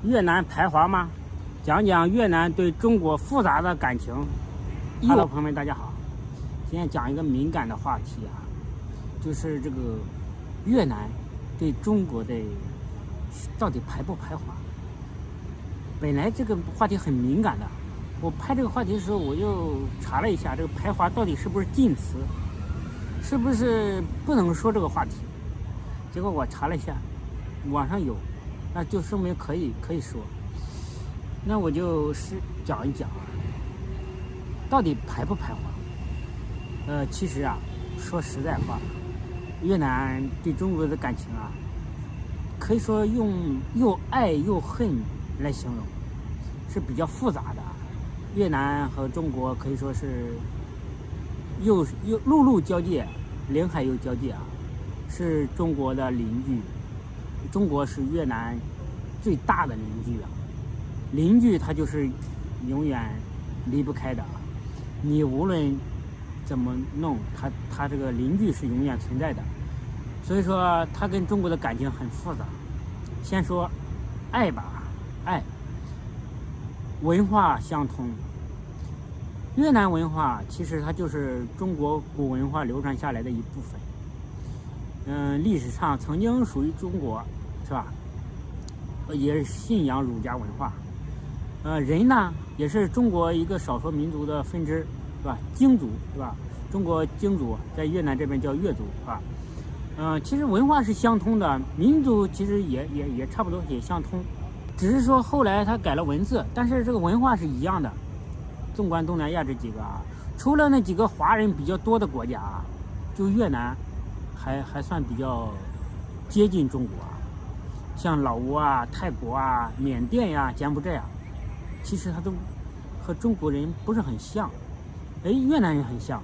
越南排华吗？讲讲越南对中国复杂的感情。Hello，朋友们，大家好。今天讲一个敏感的话题啊，就是这个越南对中国的到底排不排华？本来这个话题很敏感的，我拍这个话题的时候，我就查了一下，这个排华到底是不是禁词，是不是不能说这个话题？结果我查了一下，网上有。那就说明可以说，那我就是讲一讲到底排不排华。其实啊，说实在话，越南对中国的感情啊，可以说用又爱又恨来形容，是比较复杂的。越南和中国可以说是又陆路交界，领海又交界啊，是中国的邻居。中国是越南最大的邻居啊，邻居他就是永远离不开的啊。你无论怎么弄，他这个邻居是永远存在的。所以说，他跟中国的感情很复杂。先说爱吧，爱，文化相通。越南文化其实它就是中国古文化流传下来的一部分。历史上曾经属于中国，是吧？也是信仰儒家文化。人呢也是中国一个少数民族的分支，是吧？京族，是吧？中国京族在越南这边叫越族，是吧？其实文化是相通的，民族其实也差不多也相通，只是说后来他改了文字，但是这个文化是一样的。纵观东南亚这几个啊，除了那几个华人比较多的国家啊，就越南还算比较接近中国啊，像老挝啊、泰国啊、缅甸呀、柬埔寨啊，其实它都和中国人不是很像，越南人很像。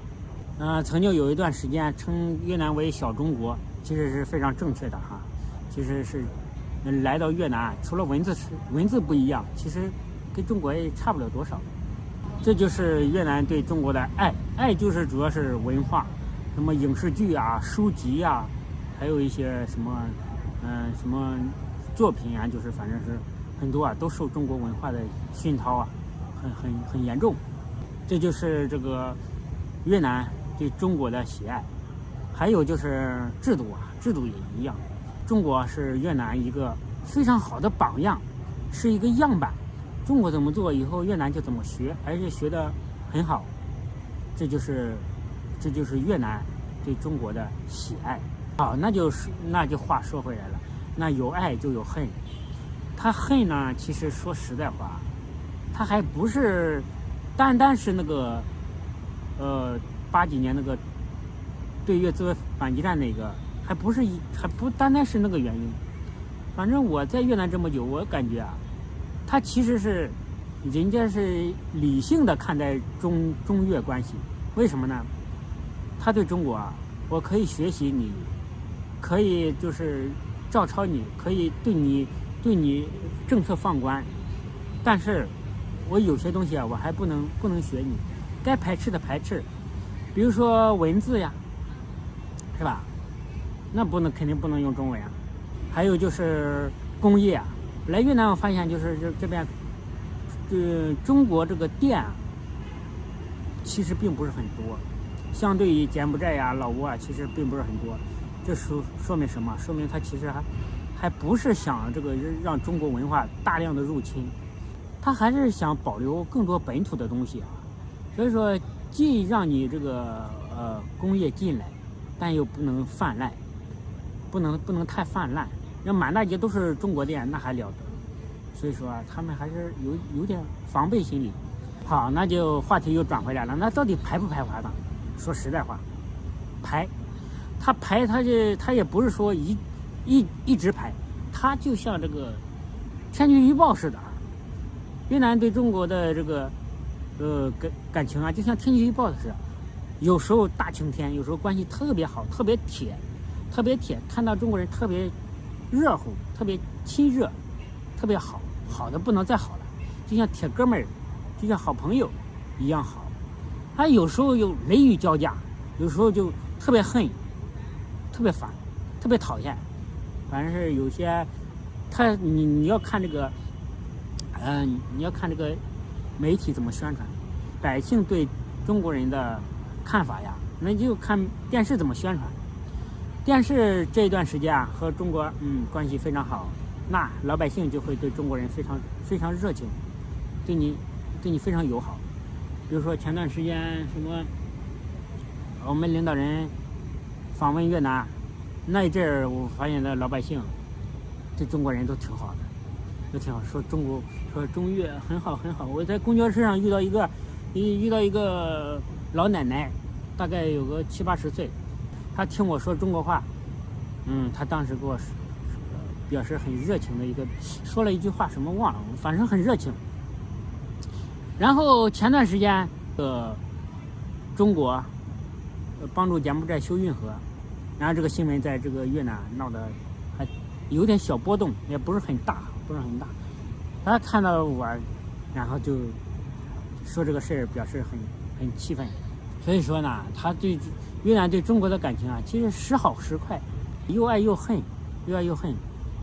曾经有一段时间称越南为小中国，其实是非常正确的哈。其实是来到越南，除了文字不一样，其实跟中国也差不了多少。这就是越南对中国的爱，爱就是主要是文化。什么影视剧啊、书籍啊，还有一些什么作品啊，就是反正是很多啊，都受中国文化的熏陶啊，很严重。这就是这个越南对中国的喜爱。还有就是制度啊，制度也一样。中国是越南一个非常好的榜样，是一个样板。中国怎么做，以后越南就怎么学，而且学得很好。这就是越南对中国的喜爱。好，那就话说回来了，那有爱就有恨。他恨呢，其实说实在话，他还不是单是那个80几年那个对越自卫反击战那个，还不单是那个原因。反正我在越南这么久，我感觉啊，他其实是人家是理性的看待中越关系。为什么呢？他对中国啊，我可以学习你，可以就是照抄你，可以对你政策放宽，但是我有些东西啊，我还不能学你，该排斥的排斥，比如说文字呀，是吧？那肯定不能用中文啊。还有就是工业啊，来越南我发现就是这边，中国这个电啊，其实并不是很多。相对于柬埔寨呀、老挝啊，其实并不是很多。这说明什么？说明他其实还不是想这个让中国文化大量的入侵，他还是想保留更多本土的东西啊。所以说，既让你这个工业进来，但又不能泛滥，不能太泛滥。那满大街都是中国店，那还了得？所以说他们还是有点防备心理。好，那就话题又转回来了。那到底排不排华呢？说实在话，排，他也不是说一直排，他就像这个天气预报似的啊。越南对中国的这个感情啊，就像天气预报似的，有时候大晴天，有时候关系特别好，特别铁，看到中国人特别热乎，特别亲热，特别好的不能再好了，就像铁哥们儿，就像好朋友一样好。他有时候又雷雨交加，有时候就特别恨，特别烦，特别讨厌。反正是有些，你要看这个你要看这个媒体怎么宣传，百姓对中国人的看法呀，那就看电视怎么宣传。电视这一段时间啊，和中国关系非常好，那老百姓就会对中国人非常非常热情，对你非常友好。比如说前段时间什么，我们领导人访问越南那一阵儿，我发现的老百姓对中国人都挺好的，都挺好，说中越很好很好。我在公交车上遇到一个老奶奶，大概有个70、80岁，她听我说中国话，她当时给我表示很热情的说了一句话，什么忘了，反正很热情。然后前段时间中国帮助柬埔寨修运河，然后这个新闻在这个越南闹得还有点小波动，也不是很大。他看到我，然后就说这个事儿，表示很气愤。所以说呢，他对越南对中国的感情啊，其实时好时坏，又爱又恨，又爱又恨。